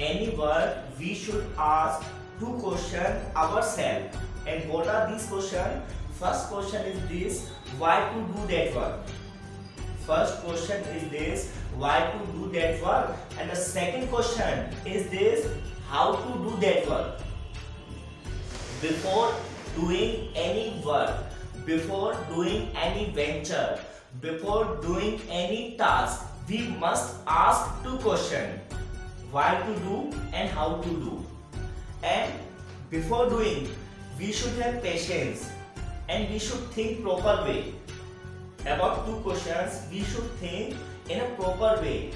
any work, we should ask two questions ourselves. And what are these questions? First question is this: why to do that work? First question is this: why to do that work? And the second question is this: how to do that work? Before doing any work, before doing any venture, before doing any task, we must ask two questions: why to do and how to do. And before doing, we should have patience and we should think proper way. About two questions, we should think in a proper way.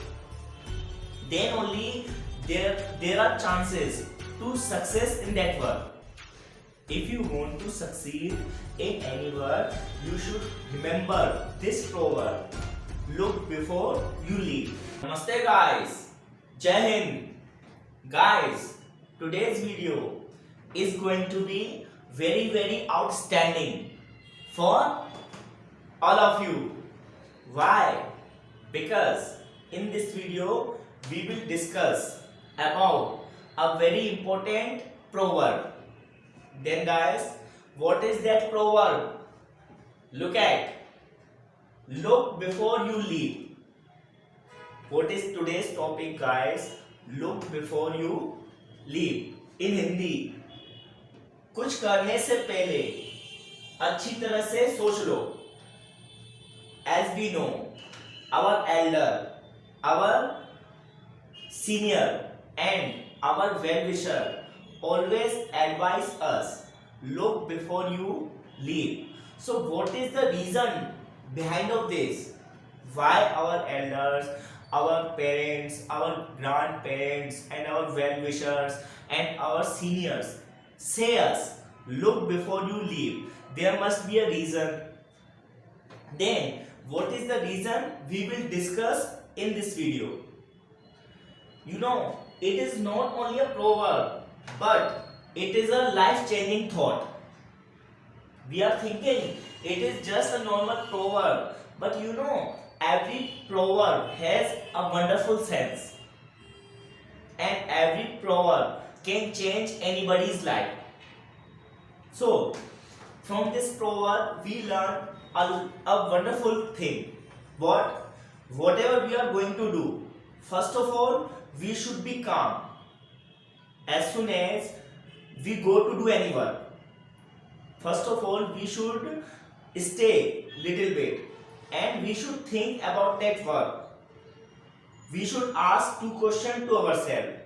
Then only there are chances to success in that work. If you want to succeed in any work, you should remember this proverb: look before you leap. Namaste guys, Jai Hind. Guys, today's video is going to be very outstanding for all of you. Why? Because in this video we will discuss about a very important proverb. Then guys, what is that proverb? Look at. Look before you leap. What is today's topic guys? Look before you leap. In Hindi, कुछ करने से पहले अच्छी तरह से सोच लो. As we know, our elder, our senior and our well-wisher always advise us, look before you leap. So what is the reason behind of this? Why our elders, our parents, our grandparents and our well-wishers and our seniors say us, look before you leap? There must be a reason. Then what is the reason? We will discuss in this video. You know, it is not only a proverb, but it is a life-changing thought. We are thinking it is just a normal proverb, but you know, every proverb has a wonderful sense, and every proverb can change anybody's life. So, from this proverb, we learn a wonderful thing. Whatever we are going to do, first of all, we should be calm. As soon as we go to do any work, first of all, we should stay little bit and we should think about that work. We should ask two questions to ourselves.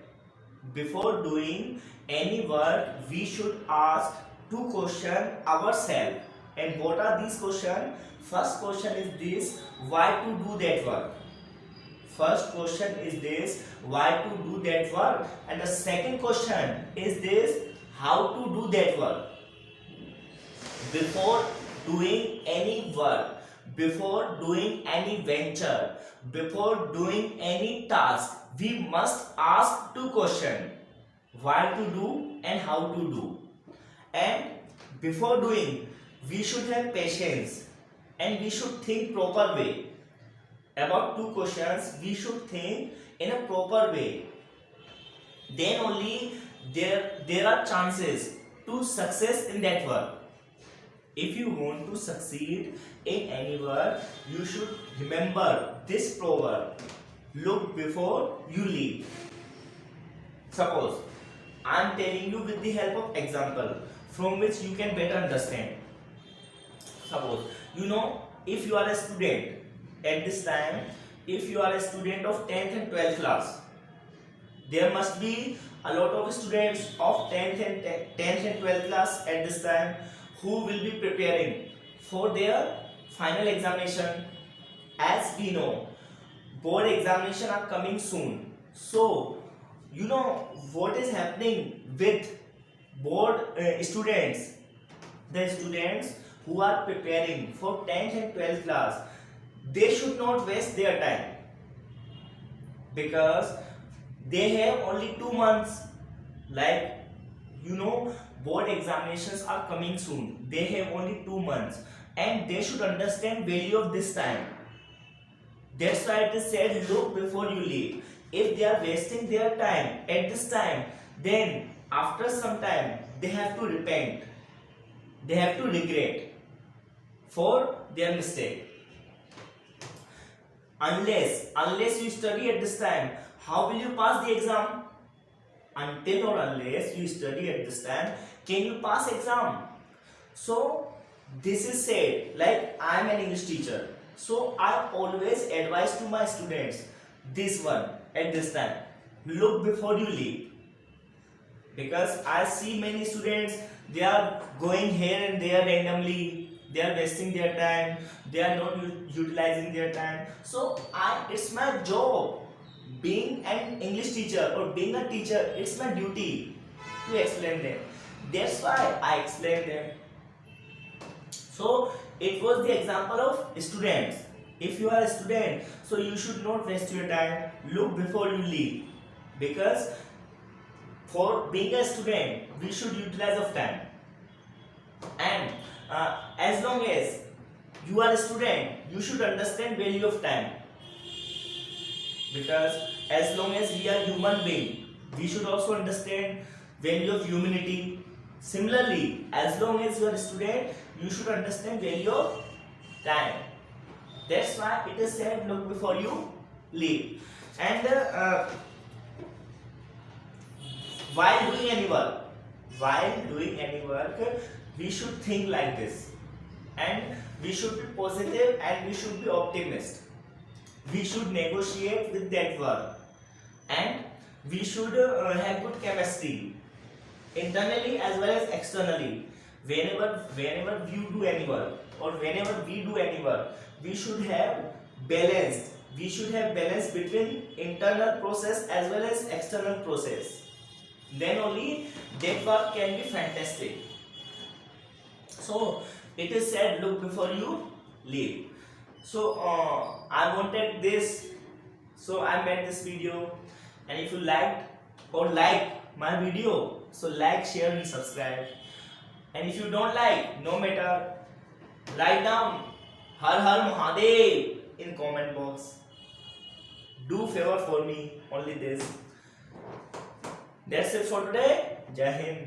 Before doing any work, we should ask two questions ourselves. And what are these questions? First question is this: why to do that work? First question is this: why to do that work? And the second question is this: how to do that work? Before doing any work, before doing any venture, before doing any task, we must ask two questions: why to do and how to do. And before doing, we should have patience and we should think proper way. About two questions, we should think in a proper way. Then only there are chances to success in that work. If you want to succeed in any work, you should remember this proverb: look before you leap. Suppose I am telling you with the help of example from which you can better understand. Suppose, you know, if you are a student at this time, if you are a student of 10th and 12th class, there must be a lot of students of 10th and 12th class at this time who will be preparing for their final examination. As we know, board examination are coming soon. So, you know what is happening with board students. The students who are preparing for 10th and 12th class, they should not waste their time, because they have only 2 months. Like, you know, board examinations are coming soon. They have only 2 months and they should understand value of this time. That's why it is said, look before you leap. if they are wasting their time at this time, then after some time they have to repent, they have to regret for their mistake. Unless you study at this time, how will you pass the exam? Until or unless you study at this time, can you pass exam? So this is said, like I am an English teacher, so I always advise to my students this one at this time: look before you leap. Because I see many students, they are going here and there randomly, they are wasting their time, they are not utilizing their time. So it's my job, being an English teacher or being a teacher, it's my duty to explain them. That's why I explain them. So it was the example of students. If you are a student, so you should not waste your time. Look before you leave. Because for being a student, we should utilize of time. And as long as you are a student, you should understand value of time. Because as long as we are human being, we should also understand value of humanity. Similarly, as long as you are a student, you should understand value of time. That's why it is said, look before you leave. And while doing any work, we should think like this, and we should be positive, and we should be optimist. We should negotiate with that work, and we should have good chemistry internally as well as externally. Whenever you do any work, or whenever we do any work, we should have balance. We should have balance between internal process as well as external process. Then only that work can be fantastic. So it is said, look before you leave. So I wanted this, so I made this video. And if you liked or like my video, so like, share and subscribe. And if you don't like, no matter, write down Har Har Mahadev in comment box. Do favor for me, only this. That's it for today. Jai Hind.